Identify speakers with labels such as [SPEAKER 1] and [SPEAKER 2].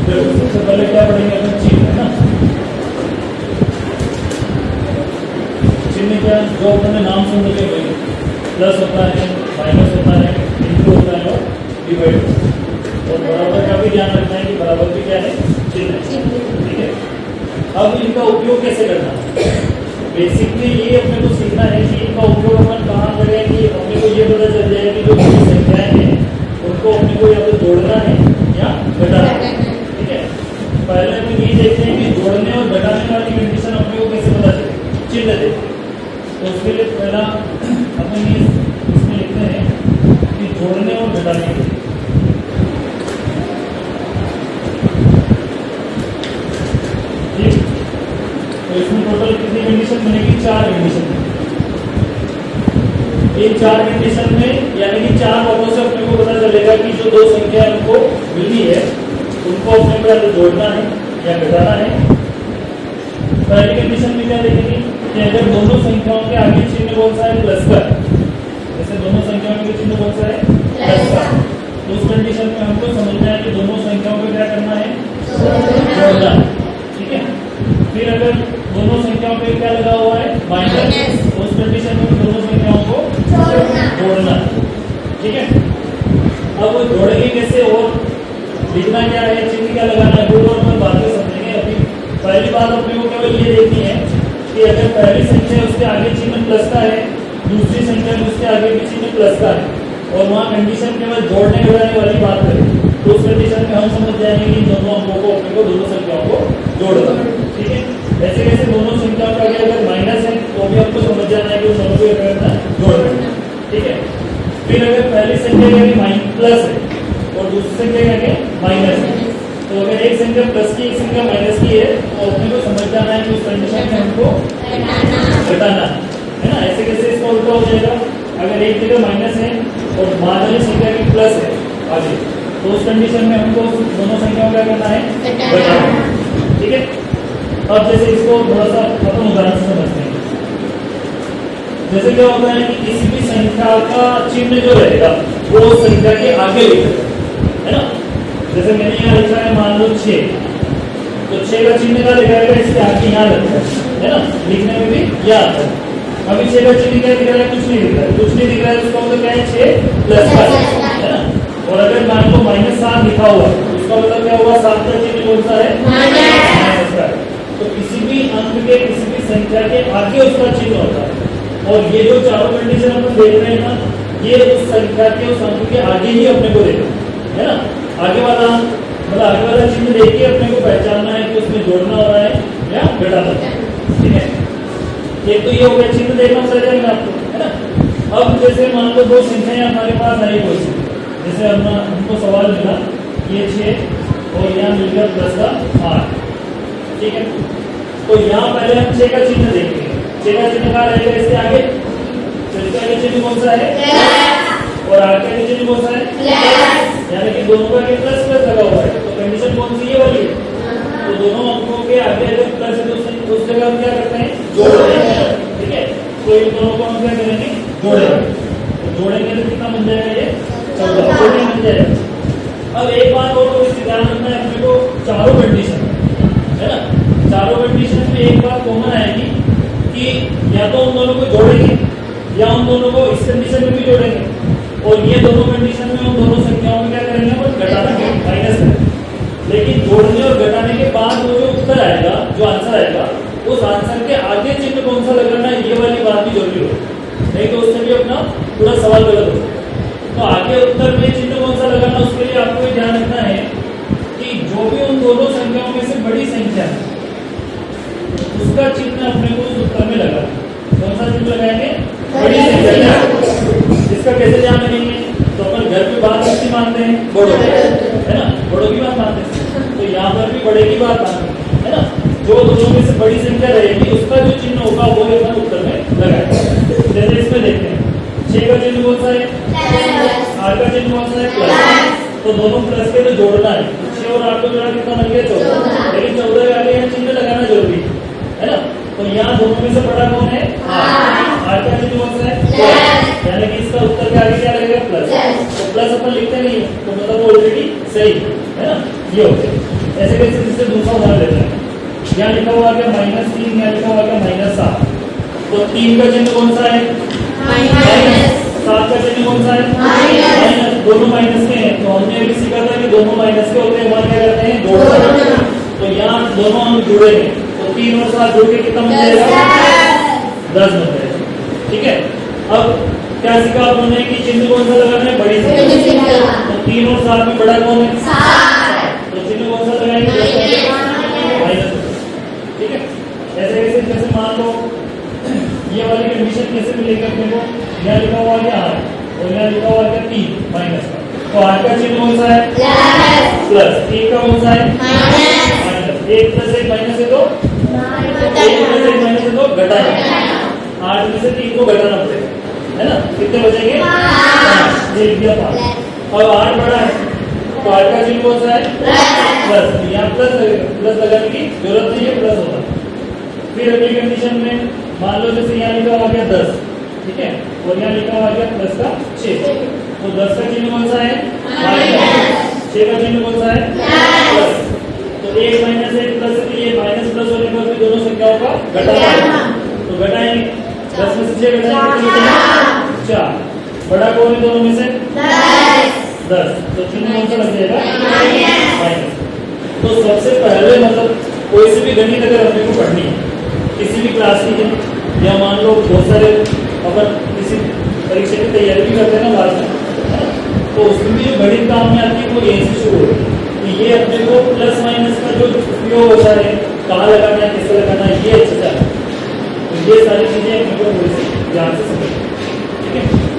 [SPEAKER 1] सबसे पहले क्या पढ़ेंगे अपन, चिन्ह, है ना। चिन्ह क्या, जो अपने नाम सुन रखे भाई, प्लस होता है, माइनस होता है, इंटू होता है और डिवाइड। और बराबर का भी ध्यान रखना है कि बराबर भी क्या है, चिन्ह है, ठीक है। अब इनका उपयोग कैसे करना है, बेसिकली ये अपने को सीखना है कि इनका उपयोग अपन कहाँ करें कि अपने को ये पता चल जाए कि जो संख्याएं हैं उनको अपने को या तो जोड़ना है या घटाना है, ठीक है। पहले हम ये देखते हैं कि जोड़ने और घटाने वाली कंडीशन अपने को कैसे पता चले, चिन्ह देते हैं। तो उसके लिए पहला अपन ये इसमें लिखते हैं कि जोड़ने और घटाने के लिए, ठीक। तो इसमें टोटल कितनी कंडीशन बनेगी, 4 कंडीशन। इन 4 कंडीशन में यानी कि 4 बातों से अपने को पता चलेगा कि जो दो संख्या हमको मिली है उनको अपने को या तो जोड़ना है या घटाना है। पहली कंडीशन में क्या देखेंगे कि अगर दोनों संख्याओं के आगे चिन्ह कौन सा है, प्लस का, जैसे दोनों संख्याओं के चिन्ह कौन सा है, प्लस का, तो उस कंडीशन में हमको समझना है कि दोनों संख्याओं को क्या करना है, जोड़ना, ठीक है। फिर अगर दोनों संख्याओं पे क्या लगा हुआ है, माइनस, तो उस कंडीशन में दोनों संख्याओं को जोड़ना, ठीक है। अब वो जोड़ेंगे कैसे और लिखना क्या है, चिन्ह क्या लगाना है, वो और बाद में समझेंगे। अभी पहली बात अपने को केवल ये देखनी है कि अगर पहली संख्या उसके आगे चिन्ह प्लस का है, दूसरी संख्या में उसके आगे भी चिन्ह प्लस का है और वहाँ कंडीशन केवल जोड़ने घटाने वाली बात करें तो उस कंडीशन में हम समझ जाएंगे कि दोनों अंकों को अपने को दोनों संख्याओं को जोड़ना, ठीक है। ऐसे कैसे दोनों संख्याओं का अगर माइनस है तो भी आपको समझ जाना है कि उन दोनों को क्या करना है, जोड़ना, ठीक है। फिर अगर पहली संख्या का प्लस है और दूसरी संख्या का माइनस है, तो अगर एक संख्या प्लस की एक संख्या माइनस की है तो अपने को समझ जाना है कि उस कंडीशन में हमको घटाना है ना। ऐसे कैसे इसका उल्टा हो जाएगा, अगर एक जगह माइनस है और बाद वाली संख्या की प्लस है आगे, तो उस कंडीशन में हमको दोनों संख्याओं का करना है, घटाना, ठीक है। अब जैसे इसको थोड़ा सा अपन उदाहरण से समझते हैं। जैसे क्या होता है कि किसी भी संख्या का चिन्ह जो रहेगा वो संख्या के आगे लिखा है ना। जैसे मैंने यहाँ लिखा है मान लो 6, तो 6 का चिन्ह क्या दिखाएगा, इसके आगे यहाँ रखा है ना, लिखने में भी यह आता है। अभी 6 का चिन्ह क्या दिख रहा है, कुछ नहीं दिख रहा है, कुछ नहीं दिख रहा है, उसका मतलब क्या है 6 प्लस का है ना। और अगर मान लो -7 लिखा हुआ है उसका मतलब क्या हुआ, 7 का चिन्ह कौन सा है, माइनस का। तो किसी भी अंक के किसी भी संख्या के आगे उसका चिन्ह होता है। और ये जो चारों कंडीशन अपन देख रहे हैं ना, ये उस संख्या के उस अंक के आगे ही अपने को देखना है ना। आगे वाला मतलब आगे वाला चिन्ह देख के अपने को पहचानना है कि उसमें जोड़ना हो रहा है या घटाना है, ठीक है। एक तो ये हो गया, चिन्ह देखना समझ जाएगा आपको, है ना। अब जैसे मान लो दो संख्याएं हमारे पास आई कोई सी, जैसे हमको सवाल मिला ये 6 और यहाँ मिल गया प्लस का 8, ठीक है। तो यहाँ पहले हम 6 का चिन्ह देखेंगे, 6 का चिन्ह कहाँ रहेगा, इसके आगे, तो इसके आगे चिन्ह कौन सा है, और आगे का चिन्ह कौन सा है, यानी कि दोनों का प्लस प्लस लगा हुआ है। तो कंडीशन कौन सी है वाली, तो दोनों अंकों के आगे अगर प्लस है तो उस जगह हम क्या करते हैं, जोड़ देते हैं, ठीक है। तो इन दोनों को हम क्या करेंगे, जोड़ेंगे। तो जोड़ेंगे तो कितना बन जाएगा, ये 14 बन जाएगा। अब एक बात और थोड़ी सी ध्यान रखना है अपने को, चारों कंडीशन है ना, चारों कंडीशन में एक बात कॉमन आएगी कि या तो उन दोनों को जोड़ेंगे या उन दोनों को इस कंडीशन में भी जोड़ेंगे। और ये दोनों कंडीशन में उन दोनों संख्याओं में क्या करेंगे, अपन घटाना है, माइनस करेंगे। लेकिन जोड़ने और घटाने के बाद वो जो उत्तर आएगा, जो आंसर आएगा, उस आंसर के आगे चिन्ह कौन सा लगाना है, ये वाली बात भी जरूरी हो, नहीं तो उससे भी अपना पूरा सवाल गलत हो। तो आगे उत्तर में चिन्ह कौन सा लगाना, उसके लिए आपको ध्यान रखना है कि जो भी उन दोनों संख्याओं में से बड़ी संख्या है उसका चिन्ह अपने को उस उत्तर में लगा। कौन सा चिन्ह लगाएंगे, बड़ी संख्या। इसका कैसे ध्यान रखेंगे, तो अपन घर पे बात किसकी मानते हैं, बड़ों, है ना, बड़ों की बात मानते हैं। तो यहाँ पर भी बड़े की बात मानते हैं, है ना। जो दोनों में से बड़ी संख्या रहेगी उसका जो चिन्ह होगा वो एकदम उत्तर में लगाएगा। जैसे इसमें देखते हैं 6 का चिन्ह कौन सा है, 8 का चिन्ह कौन सा है, प्लस। तो दोनों प्लस के तो जोड़ना है, 6 और 8 को जोड़ा कितना बन गया, 14। लेकिन 14 के आगे यहाँ चिन्ह लगाना जरूरी है ना। तो यहाँ दोनों में से बड़ा कौन है, 8 का चिन्ह कौन सा है, यानी कि इसका उत्तर के आगे क्या लगेगा, प्लस। तो प्लस अपन लिखते नहीं है तो मतलब वो ऑलरेडी सही है ना, ये हो गया। तो 3 का चिन्ह कौन सा है? माइनस। 7 का चिन्ह कौन सा है? माइनस। दोनों माइनस के हैं, तो हमने अभी सीखा था कि दोनों माइनस के होते हैं, हम क्या करते हैं? जोड़ते हैं। तो यहाँ दोनों हम जुड़े हैं, तो 3 और 7 जोड़ के कितना बन जाएगा? 10 बन जाएगा। ठीक है, अब क्या सीखा आप लोगों ने कि चिन्ह कौन सा लगाना है? बड़ी संख्या। तो 3 और 7 में बड़ा कौन है? 7। तो चिन्ह कौन सा लगाएंगे? माइनस। ठीक है, ऐसे कैसे? जैसे मान लो ये वाली कंडीशन कैसे मिलेगी अपने को? यहाँ लिखा हुआ है 8 और यहाँ लिखा हुआ है 3 माइनस का, तो 8 का चिन्ह कौन सा है? प्लस। 1 का कौन सा है? माइनस। 1 प्लस 1 माइनस है, तो 1 प्लस 1 माइनस है, तो घटाना। 8 में से 3 को घटाना पड़ेगा, है ना? कितने बचेंगे? 5। ये लिख दिया 5। अब 8 बड़ा है, तो 8 का चिन्ह कौन सा है? प्लस। यहाँ प्लस लगेगा, प्लस लगाने की जरूरत नहीं है, प्लस होता। फिर अगली कंडीशन में मान लो जैसे यहाँ लिखा हुआ गया 10, ठीक है, और यहाँ लिखा हुआ गया प्लस का 6, तो 10 का चिन्ह कौन सा है? माइनस। 6 का चिन्ह कौन सा है? प्लस। तो 1 माइनस 1 प्लस, ये माइनस प्लस होने पर भी दोनों संख्याओं का घटाना, तो घटाएंगे। 10 में से 6 घटाएंगे, 4। बड़ा कौन है दोनों में से? 10। तो चिन्ह कौन सा लग जाएगा? माइनस। तो सबसे पहले मतलब कोई सी भी गणित अगर अपने को पढ़नी है किसी भी क्लास की है, या मान लो बहुत सारे अपन किसी परीक्षा की तैयारी भी करते हैं ना बाद में, तो उसमें भी जो गणित काम में आती है वो यहीं से शुरू होती है कि ये अपने को प्लस माइनस का जो उपयोग होता है, कहाँ लगाना है, कैसे लगाना है, ये अच्छे से आता है। तो ये सारी चीजें अपने को थोड़ी सी ध्यान से समझ, ठीक है।